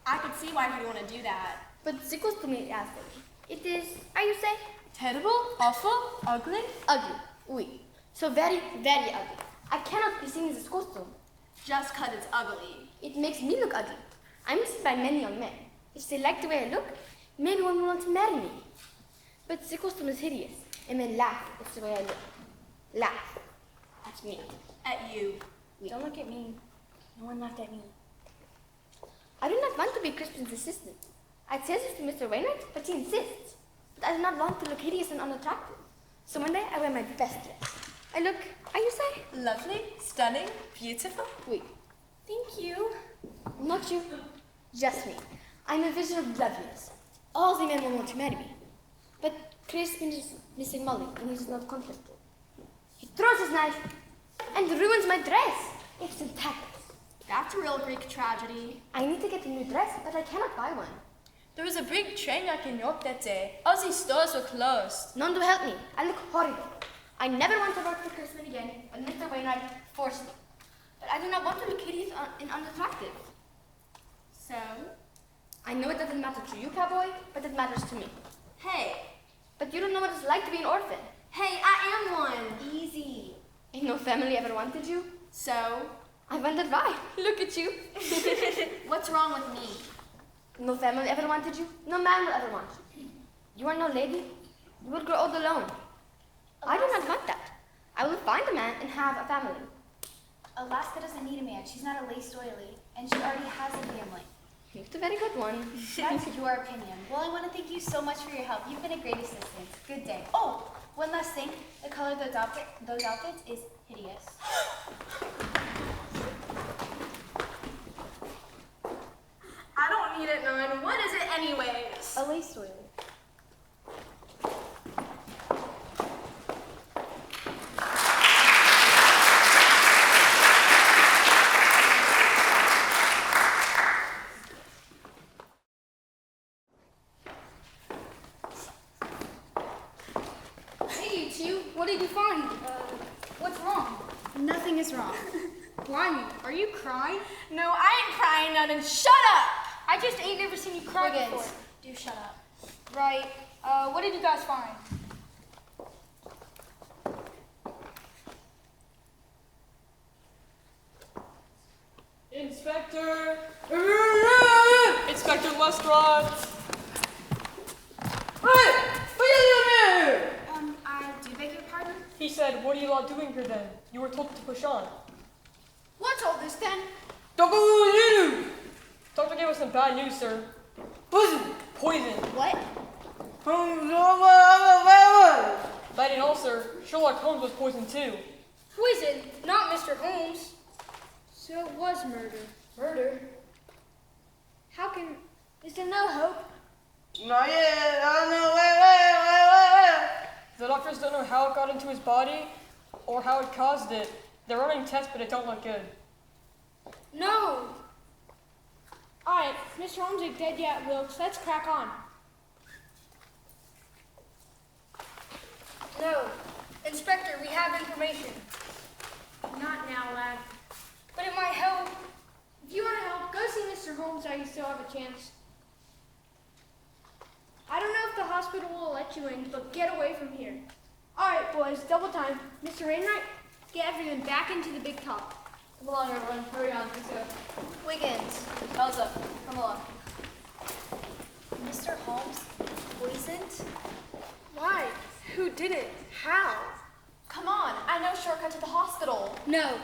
I could see why he'd want to do that. But the costume is ugly. It is, how you say? Terrible, awful, ugly. Ugly. Oui. So very, very ugly. I cannot be seen in this costume. Just 'cause it's ugly. It makes me look ugly. I'm seen by many young men. If they like the way I look, maybe one will want to marry me. But the costume is hideous, and men laugh at the way I look. Laugh at me. At you. Don't look at me. No one laughed at me. I do not want to be Crispin's assistant. I say this to Mr. Wainwright, but he insists. But I do not want to look hideous and unattractive. So one day I wear my best dress. I look, how you say? Lovely, stunning, beautiful. Oui. Thank you. Not you, just me. I'm a vision of loveliness. All the men will want to marry me. But Crispin is missing Molly, and he's not comfortable. He throws his knife and ruins my dress. It's in tatters. That's a real Greek tragedy. I need to get a new dress, but I cannot buy one. There was a big train wreck in York that day. All these stores were closed. None to help me. I look horrible. I never want to work for Crispin again, but Mr. Wainwright forced me. But I do not want to look hideous and unattractive. So? I know it doesn't matter to you, cowboy, but it matters to me. Hey. But you don't know what it's like to be an orphan. Hey, I am one. Easy. Ain't no family ever wanted you. So? I wondered why. Look at you. What's wrong with me? No family ever wanted you. No man will ever want you. You are no lady. You will grow old alone. I do not want that. I will find a man and have a family. Alaska doesn't need a man. She's not a lace doily, and she already has a family. It's a very good one. That's your opinion. Well, I want to thank you so much for your help. You've been a great assistant. Good day. Oh, one last thing. The color of those outfits is hideous. I don't need it, Nine. What is it anyways? A lace doily. Hey, you two, what did you find? What's wrong? Nothing is wrong. Blimey, are you crying? No, I ain't crying nothing. Shut up! I just ain't never seen you cry Wiggins, before. do shut up. Right, what did you guys find? Inspector! Inspector Lestrade! Hey! What are you doing here? I do beg your pardon? He said, what are you all doing here then? You were told to push on. What's all this then? Doctor, what did you do? Doctor gave us some bad news, sir. Poison! Poison. What? That ain't all, sir. Sherlock Holmes was poisoned too. Poison, not Mr. Holmes. So it was murder. Murder? How can... Is there no hope? Not yet. Oh no, wait. The doctors don't know how it got into his body or how it caused it. They're running tests, but it don't look good. No. Alright, Mr. Holmes ain't dead yet, Wilkes. Let's crack on. No. Inspector, we have information. Not now, lad. But it might help. If you want to help, go see Mr. Holmes while you still have a chance. I don't know if the hospital will let you in, but get away from here. Alright, boys, double time. Mr. Wainwright, get everyone back into the big top. Come along, everyone. Hurry on, let's go. Wiggins, Elsa, come along. Mr. Holmes poisoned? Why? who did it? How? Come on, I know a shortcut to the hospital. No.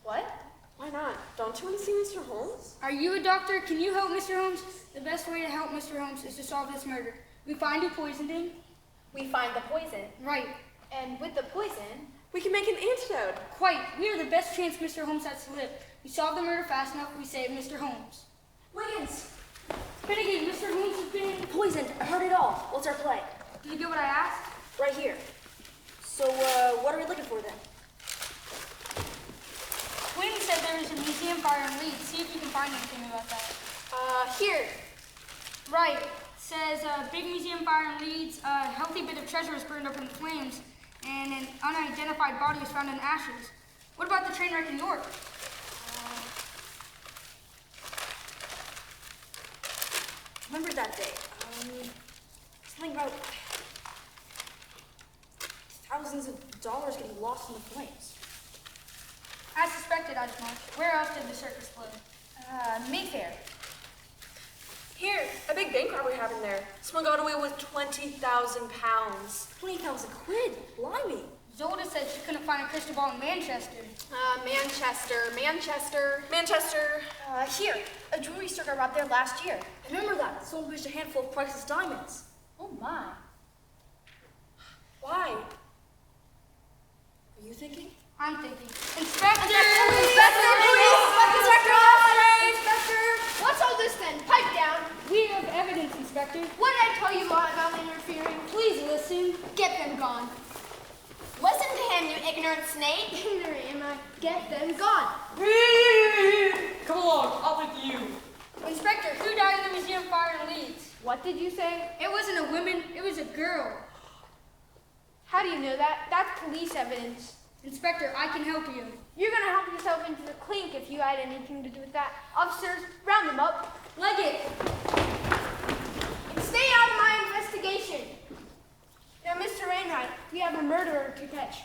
What? Why not? Don't you want to see Mr. Holmes? Are you a doctor? Can you help Mr. Holmes? The best way to help Mr. Holmes is to solve this murder. We find who poisoned him. We find the poison. Right. And with the poison, We can make an antidote. Quite. We are the best chance Mr. Holmes has to live. We solve the murder fast enough, we save Mr. Holmes. Wiggins! Finnegan, Mr. Holmes has been Poisoned. I heard it all. What's our play? Did you get what I asked? Right here. So, what are we looking for then? Quinn said there was a museum fire in Leeds. See if you can find anything about that. here. Right. Says big museum fire in Leeds. A healthy bit of treasure was burned up in the flames, and an unidentified body was found in ashes. What about the train wreck in York? Remember that day? Something about thousands of dollars getting lost in the flames. I suspected as much. Where else did the circus blow? Mayfair. Here, a big bank robbery happened there. Someone got away with 20,000 pounds. 20,000 quid. Blimey. Zolda said she couldn't find a crystal ball in Manchester. Manchester. Here. A jewelry store got robbed there last year. I remember that. Someone pushed a handful of priceless diamonds. Oh my. Why? Are you thinking? I'm thinking. Inspector! What's all this then? Pipe down. We have evidence, Inspector. What did I tell you about interfering? Please listen. Get them gone. Listen to him, you ignorant snake. Ignorant am I? Get them gone. Come along, I'll with you. Inspector, who died in the museum fire in Leeds? What did you say? It wasn't a woman, it was a girl. How do you know that? That's police evidence. Inspector, I can help you. You're gonna help yourself into the clink if you had anything to do with that. Officers, round them up. Leg it. And stay out of my investigation. Now, Mr. Wainwright, we have a murderer to catch.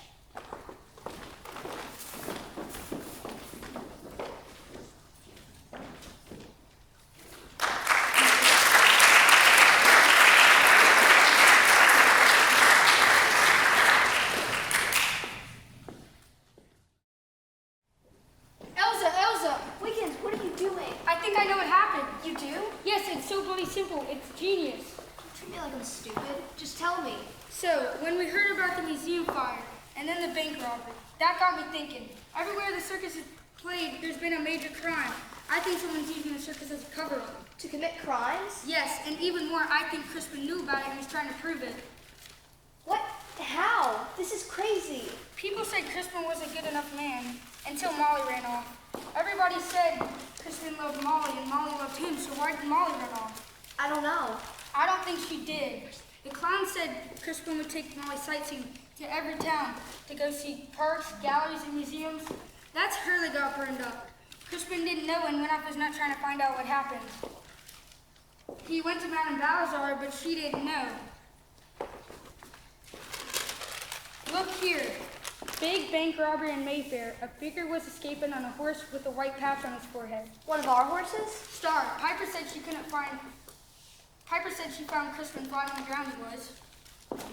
Elsa! Wiggins, what are you doing? I think I know what happened. You do? Yes, it's so bloody simple. It's genius. Don't treat me like I'm stupid. Just tell me. So, when we heard about the museum fire and then the bank robbery, that got me thinking. Everywhere the circus is played, there's been a major crime. I think someone's using the circus as a cover-up. To commit crimes? Yes, and even more, I think Crispin knew about it and was trying to prove it. What? How? This is crazy. People said Crispin was a good enough man until Molly ran off. Everybody said Crispin loved Molly and Molly loved him, so why did Molly run off? I don't know. I don't think she did. The clown said Crispin would take Molly sightseeing to every town to go see parks, galleries, and museums. That's her that got burned up. Crispin didn't know and went off his nut trying to find out what happened. He went to Madame Balazar, but she didn't know. Look here. Big bank robbery in Mayfair. A figure was escaping on a horse with a white patch on his forehead. One of our horses? Star. Piper said she found Crispin flying on the ground he was.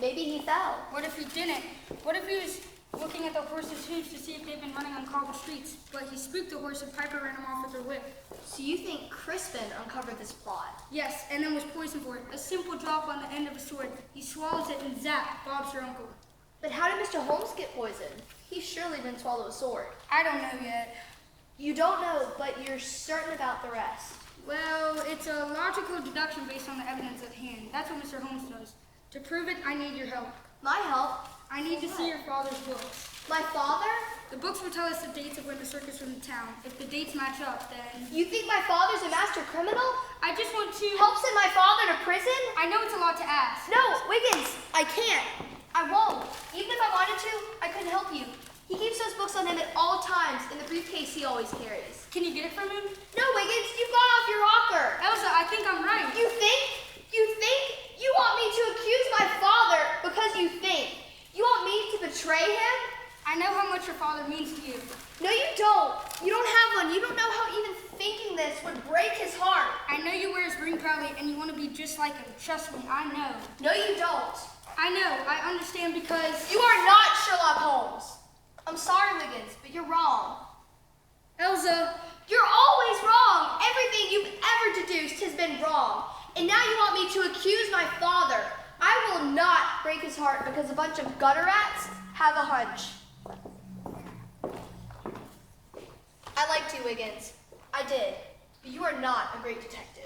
Maybe he fell. What if he didn't? What if he was looking at the horse's hooves to see if they've been running on cobbled streets, but he spooked the horse and Piper ran him off with her whip? So you think Crispin uncovered this plot? Yes, and then was poisoned for it. A simple drop on the end of a sword. He swallows it and zap, Bob's her uncle. But how did Mr. Holmes get poisoned? He surely didn't swallow a sword. I don't know yet. You don't know, but you're certain about the rest. Well, it's a logical deduction based on the evidence at hand. That's what Mr. Holmes knows. To prove it, I need your help. My help? I need to see your father's books. My father? The books will tell us the dates of when the circus was in town. If the dates match up, then... You think my father's a master criminal? I just want to... Help send my father to prison? I know it's a lot to ask. No, Wiggins, I can't. I won't. Even if I wanted to, I couldn't help you. He keeps those books on him at all times in the briefcase he always carries. Can you get it from him? No, Wiggins, you've gone off your rocker. Elsa, I think I'm right. You think? You think? You want me to accuse my father because you think? You want me to betray him? I know how much your father means to you. No, you don't. You don't have one. You don't know how even thinking this would break his heart. I know you wear his ring proudly and you want to be just like him. Trust me, I know. No, you don't. I know, I understand because... You are not Sherlock Holmes. I'm sorry, Wiggins, but you're wrong. Elsa, You're always wrong. Everything you've ever deduced has been wrong. And now you want me to accuse my father. I will not break his heart because a bunch of gutter rats have a hunch. I liked you, Wiggins. I did. But you are not a great detective.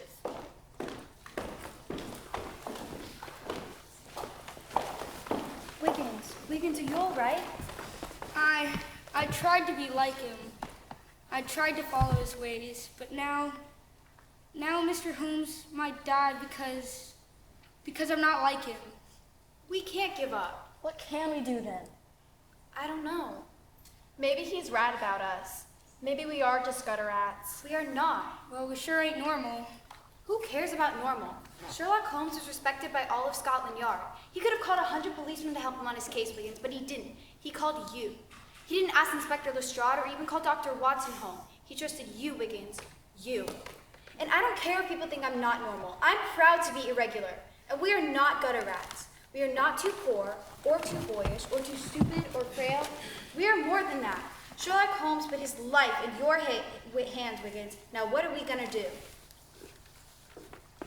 Wiggins, are you all right? I tried to be like him. I tried to follow his ways, but now Mr. Holmes might die because I'm not like him. We can't give up. What can we do then? I don't know. Maybe he's right about us. Maybe we are just gutter rats. We are not. Well, we sure ain't normal. Who cares about normal? Sherlock Holmes is respected by all of Scotland Yard. He could have called 100 policemen to help him on his case, Wiggins, but he didn't. He called you. He didn't ask Inspector Lestrade or even call Dr. Watson home. He trusted you, Wiggins. You. And I don't care if people think I'm not normal. I'm proud to be irregular. And we are not gutter rats. We are not too poor, or too boyish, or too stupid, or frail. We are more than that. Sherlock Holmes put his life in your hands, Wiggins. Now what are we gonna do?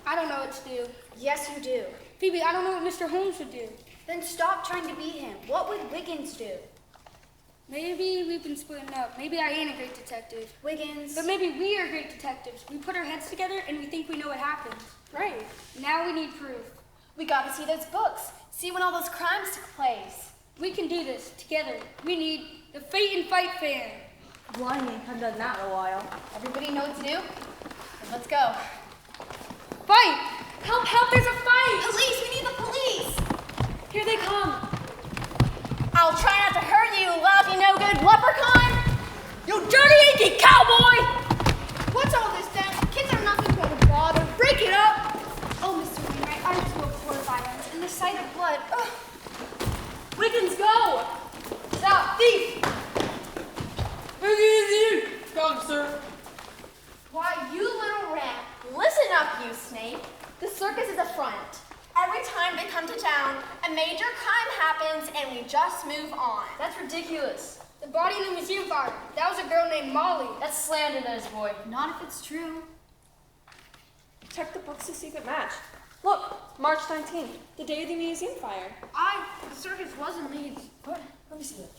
I don't know what to do. Yes, you do. Phoebe, I don't know what Mr. Holmes would do. Then stop trying to be him. What would Wiggins do? Maybe we've been splitting up. Maybe I ain't a great detective. Wiggins. But maybe we are great detectives. We put our heads together and we think we know what happened. Right. Now we need proof. We gotta see those books. See when all those crimes took place. We can do this together. We need the Fate and Fight fan. Blimey, I've done that in a while. Everybody know what to do? Then let's go. Fight! Help, help, there's a fight! Police, we need the police! Here they come. I'll try not to hurt you, lousy no-good leprechaun! You dirty, inky cowboy! What's all this then? Kids are nothing but a bother. Break it up! Oh, Mr. Wainwright, I too abhor violence and the sight of blood. Ugh. Wiggins, go! Stop, thief! Come, sir. Why, you little rat, listen up, you snake. The circus is a front. Every time they come to town, a major crime happens and we just move on. That's ridiculous. The body in the museum fire. That was a girl named Molly. That's slander, Dennis boy. Not if it's true. Check the books to see if it matched. Look, March 19th, the day of the museum fire. The circus wasn't made. What? Let me see it.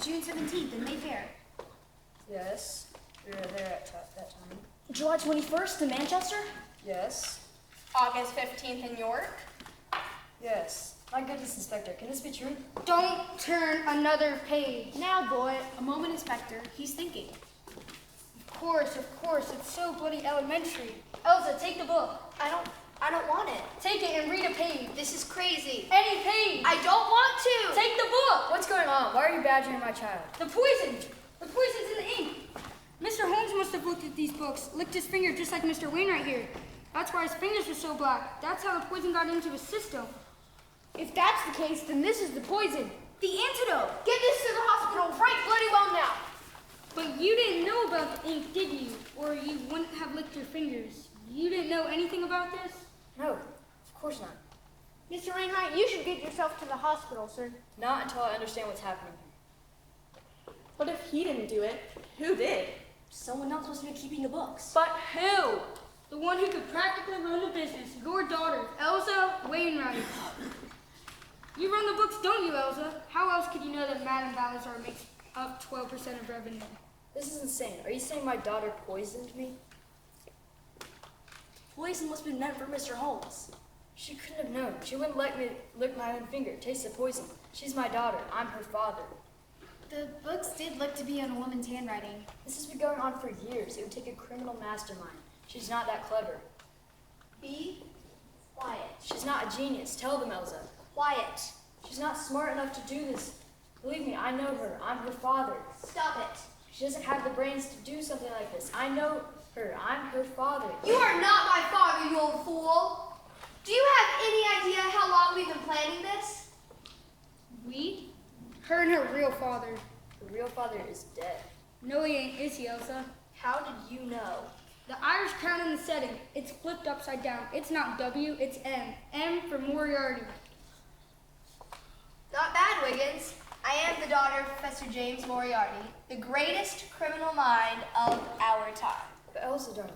June 17th in Mayfair. Yes. We were there at that time. July 21st in Manchester? Yes. August 15th in York. Yes. My goodness, Inspector, can this be true? Don't turn another page. Now, boy. A moment, Inspector. He's thinking. Of course, it's so bloody elementary. Elsa, take the book. I don't want it. Take it and read a page. This is crazy. Any page. I don't want to. Take the book. What's going on? Why are you badgering my child? The poison. The poison's in the ink. Mr. Holmes must have looked at these books, licked his finger just like Mr. Wainwright here. That's why his fingers were so black. That's how the poison got into his system. If that's the case, then this is the poison. The antidote. Get this to the hospital right bloody well now. But you didn't know about the ink, did you? Or you wouldn't have licked your fingers. You didn't know anything about this? No, of course not. Mr. Wainwright, you should get yourself to the hospital, sir. Not until I understand what's happening here. But if he didn't do it, who did? Someone else must have been keeping the books. But who? The one who could practically run the business, your daughter, Elsa Wainwright. You run the books, don't you, Elsa? How else could you know that Madame Balazar makes up 12% of revenue? This is insane. Are you saying my daughter poisoned me? Poison must have been meant for Mr. Holmes. She couldn't have known. She wouldn't let me lick my own finger, taste the poison. She's my daughter. I'm her father. The books did look to be in a woman's handwriting. This has been going on for years. It would take a criminal mastermind. She's not that clever. Be quiet. She's not a genius. Tell them, Elsa. Quiet. She's not smart enough to do this. Believe me, I know her. I'm her father. Stop it. She doesn't have the brains to do something like this. I know her. I'm her father. You are not my father, you old fool. Do you have any idea how long we've been planning this? We? Her and her real father. Her real father is dead. No, he ain't, is he, Elsa? How did you know? The Irish crown in the setting, it's flipped upside down. It's not W, it's M. M for Moriarty. Not bad, Wiggins. I am the daughter of Professor James Moriarty, the greatest criminal mind of our time. But Elsa, darling.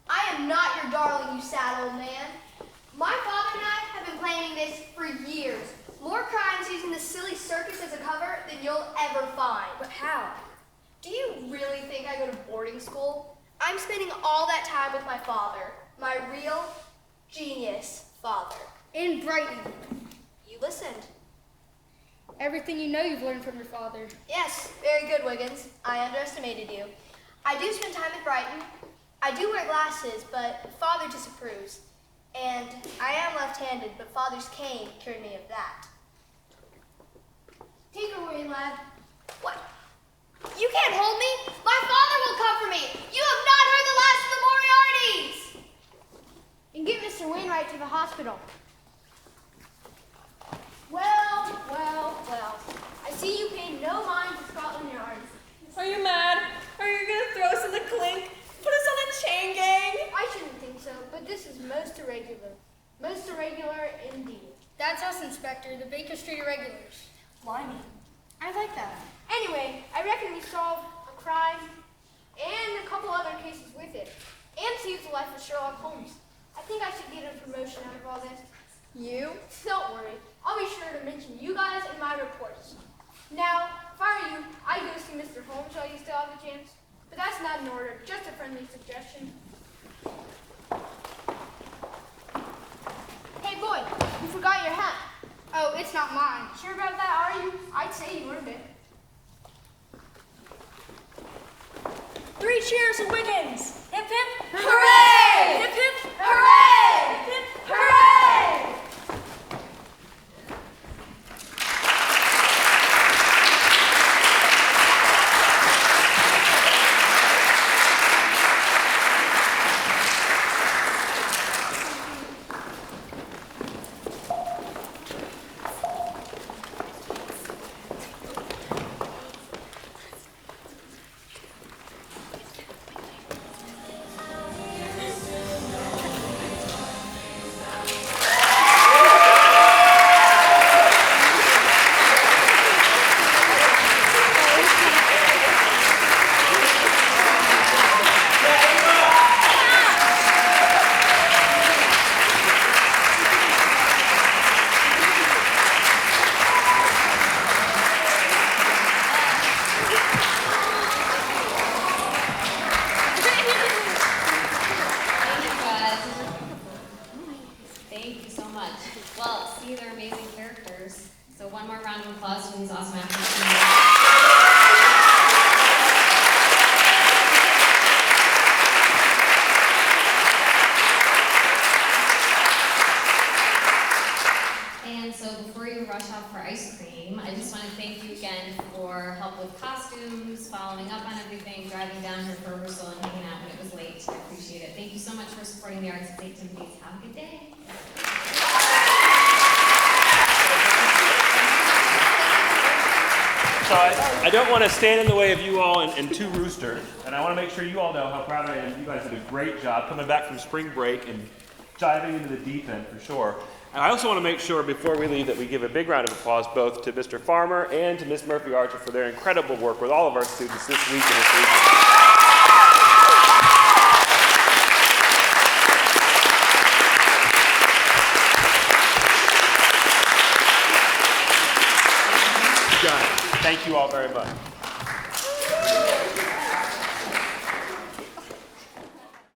I am not your darling, you sad old man. My father and I have been planning this for years. More crimes using the silly circus as a cover than you'll ever find. But how? Do you really think I go to boarding school? I'm spending all that time with my father, my real genius father. In Brighton. You listened. Everything you know you've learned from your father. Yes, very good, Wiggins. I underestimated you. I do spend time at Brighton. I do wear glasses, but father disapproves. And I am left-handed, but father's cane cured me of that. Take her away, lad. What? You can't hold me! My father will come for me! You have not heard the last of the Moriartys! And get Mr. Wainwright to the hospital. Well, well, well. I see you paid no mind to Scotland Yard. Are you mad? Are you gonna throw us in the clink? Put us on a chain gang? I shouldn't think so, but this is most irregular. Most irregular indeed. That's us, Inspector, the Baker Street Irregulars. Blimey. I like that. Anyway, I reckon we solved a crime and a couple other cases with it. And saved the life of Sherlock Holmes. I think I should get a promotion out of all this. You? Don't worry. I'll be sure to mention you guys in my reports. Now, if I were you, I'd go see Mr. Holmes while you still have a chance. But that's not an order, just a friendly suggestion. Hey boy, you forgot your hat. Oh, it's not mine. Sure about that, are you? I'd say you earned it. 3 cheers for Wiggins! Hip hip! Hooray! Hip hip! Hooray! Hip hip! Hooray! Thank you so much. Well, see, they're amazing characters. So one more round of applause for these awesome actors. And so before you rush off for ice cream, I just want to thank you again for help with costumes, following up on everything, driving down here for rehearsal and hanging out when it was late. I appreciate it. Thank you so much for supporting the arts activities. Have a good day. So I don't want to stand in the way of you all and two roosters, and I want to make sure you all know how proud I am. You guys did a great job coming back from spring break and diving into the deep end for sure. And I also want to make sure before we leave that we give a big round of applause both to Mr. Farmer and to Miss Murphy Archer for their incredible work with all of our students this week and this week. Thank you all very much.